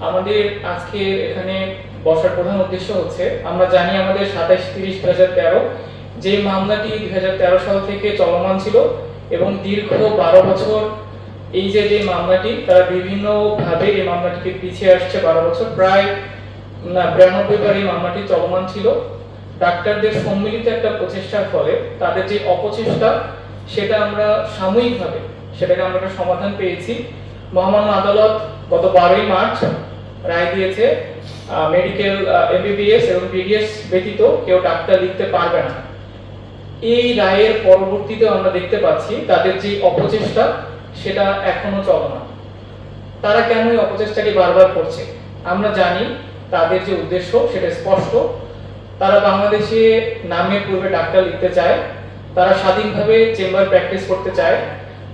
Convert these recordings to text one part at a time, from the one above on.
আমাদের আজকে এখানে বসার প্রধান উদ্দেশ্য হচ্ছে, আমরা জানি আমাদের 27-30-2013 যে মামলাটি 2013 সাল থেকে চলমান ছিল এবং দীর্ঘ 12 বছর এই যে মামলাটি তারা বিভিন্নভাবে এই মামলাটিকে পিছিয়ে আসছে। 12 বছর প্রায় 92 বার এই মামলাটি চলমান ছিল। ডাক্তারদের সম্মিলিত একটা প্রচেষ্টার ফলে তাদের যে অপচেষ্টা সেটা আমরা সাময়িকভাবে সেটাকে আমরা একটা সমাধান পেয়েছি। মহামান্য আদালত গত 12ই মার্চ রায় দিয়েছে মেডিকেল এমবিবিএস এবং বিডিএস ব্যতীত কেউ ডাক্তার লিখতে পারবে না। এই রায়ের পরবর্তীতে আমরা দেখতে পাচ্ছি তাদের যে অপচেষ্টা সেটা এখনো চলমান। তারা কেন এই অপচেষ্টাটি বারবার করছে? আমরা জানি তাদের যে উদ্দেশ্য সেটা স্পষ্ট। তারা বাংলাদেশে নামের পূর্বে ডাক্তার লিখতে চায়, তারা স্বাধীনভাবে চেম্বার প্র্যাকটিস করতে চায়,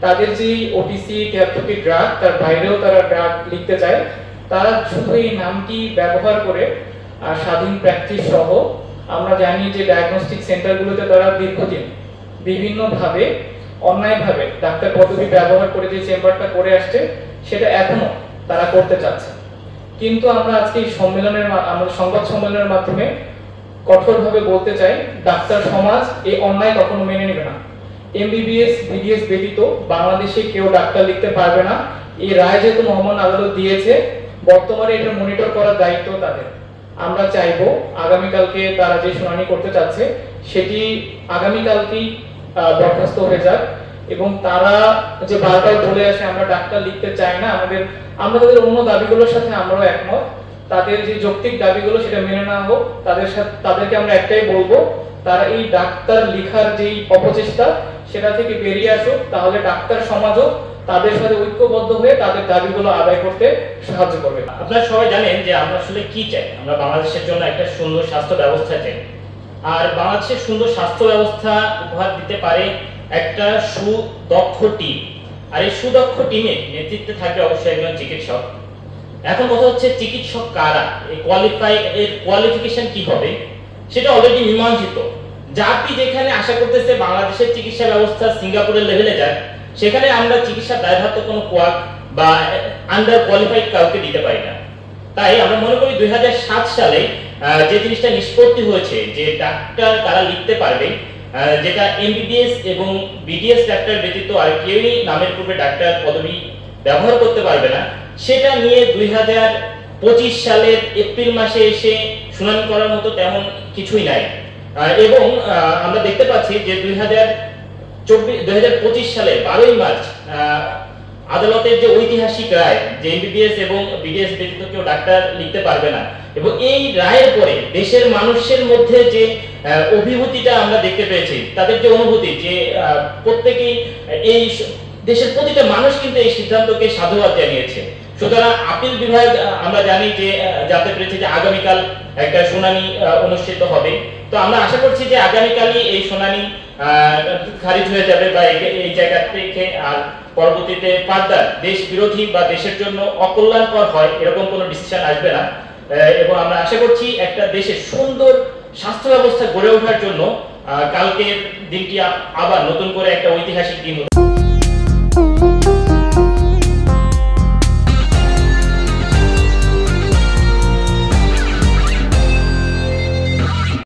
তাদের যে ওটিসি 73টি ড্রাগ তার বাইরেও তারা ড্রাগ লিখতে চায়। তারা শুধু এই নামটি ব্যবহার করে স্বাধীন প্র্যাকটিস সহ আমরা জানি যে ডায়াগনস্টিক সেন্টারগুলোতে তারা দীর্ঘদিন বিভিন্নভাবে অন্যায়ভাবে ডাক্তার পদবি ব্যবহার করে যে চেম্বারটা করে আসছে সেটা এখনো তারা করতে চাচ্ছে। কিন্তু আমরা আজকে এই আমাদের সংবাদ সম্মেলনের মাধ্যমে কঠোরভাবে বলতে চাই, ডাক্তার সমাজ এই অন্যায় কখনো মেনে নেবে না। এমবিবিএস বিডিএস ব্যতীত বাংলাদেশে কেউ ডাক্তার লিখতে পারবে না। এই রায় যেহেতু মহামান্য আদালত দিয়েছে, বর্তমানে এটা মনিটর করার দায়িত্ব তাদের। আমরা চাইবো আগামীকালকে তারা যে শুনানি করতে চাচ্ছে সেটি আগামীকালকেই বরখাস্ত হয়ে যাক এবং তারা যে বারবার বলে আসে আমরা ডাক্তার লিখতে চাই না, আমরা তাদের অন্য দাবিগুলোর সাথে আমরাও একমত। তাদের যে যৌক্তিক দাবিগুলো সেটা মেনে নেওয়া হোক। তাদেরকে আমরা একটাই বলবো, তারা এই ডাক্তার লেখার যেই অপচেষ্টা সেটা থেকে বেরিয়ে আসুক, তাহলে ডাক্তার সমাজও তাদের সাথে ঐক্যবদ্ধ হয়ে তাদের দাবিগুলো আদায় করতে সাহায্য করবে। আপনারা সবাই জানেন যে আমরা আসলে কি চাই। আমরা বাংলাদেশের জন্য একটা সুন্দর স্বাস্থ্য ব্যবস্থা চাই, আর বাংলাদেশের সুন্দর স্বাস্থ্য ব্যবস্থা উপহার দিতে পারে একটা সুদক্ষ টিম। আর এই সুদক্ষ টিমের নেতৃত্বে থাকবে অবশ্যই একজন চিকিৎসক। এখন কথা হচ্ছে চিকিৎসক কারা, এই কোয়ালিফিকেশন কি হবে সেটা অলরেডি মীমাংসিত। জাতি যেখানে আশা করতেছে বাংলাদেশের চিকিৎসা ব্যবস্থা সিঙ্গাপুরের লেভেলে যায়, সেখানে আমরা চিকিৎসা দায়ভার তো কোনো কোয়াক বা আন্ডার কোয়ালিফাইড কাউকে দিতে পারি না। তাই আমরা মনে করি 2007 সালে যে জিনিসটা নিষ্পত্তি হয়েছে যে ডাক্তার তারা লিখতে পারবে, যেটা এমবিবিএস এবং বিডিএস ডাক্তার ব্যতীত আর কেউই নামের পূর্বে ডাক্তার পদবি ব্যবহার করতে পারবে না, সেটা নিয়ে 2025 সালের এপ্রিল মাসে এসে শুনানি করার মতো তেমন কিছুই নাই। এবং আমরা দেখতে পাচ্ছি যে 2025 সালে 12ই মার্চ আদালতের যে ঐতিহাসিক রায় যে এমবিবিএস এবং বিডিএস ব্যতীত কেউ ডাক্তার লিখতে পারবে না, এবং এই রায়ের পরে দেশের মানুষের মধ্যে যে অভিভূতিটা আমরা দেখতে পেয়েছি, তাদের যে অনুভূতি যে প্রত্যেকেই এই দেশের প্রতিটা মানুষ কিন্তু এই সিদ্ধান্তকে সাধুবাদ জানিয়েছে। সুতরাং আপিল বিভাগ আমরা জানি যে জানতে পেরেছি যে আগামীকাল একটা শুনানি অনুষ্ঠিত হবে। তো আমরা আশা করছি যে আগামীকালই এই শুনানি খারিজ হয়ে যাবে বা এই জায়গা থেকে আর পরবর্তীতে ফার্দার দেশ বিরোধী বা দেশের জন্য অকল্যাণকর হয় এরকম কোনো ডিসিশন আসবে না। এবং আমরা আশা করছি একটা দেশের সুন্দর স্বাস্থ্য ব্যবস্থা গড়ে ওঠার জন্য কালকের দিনটি আবার নতুন করে একটা ঐতিহাসিক দিন।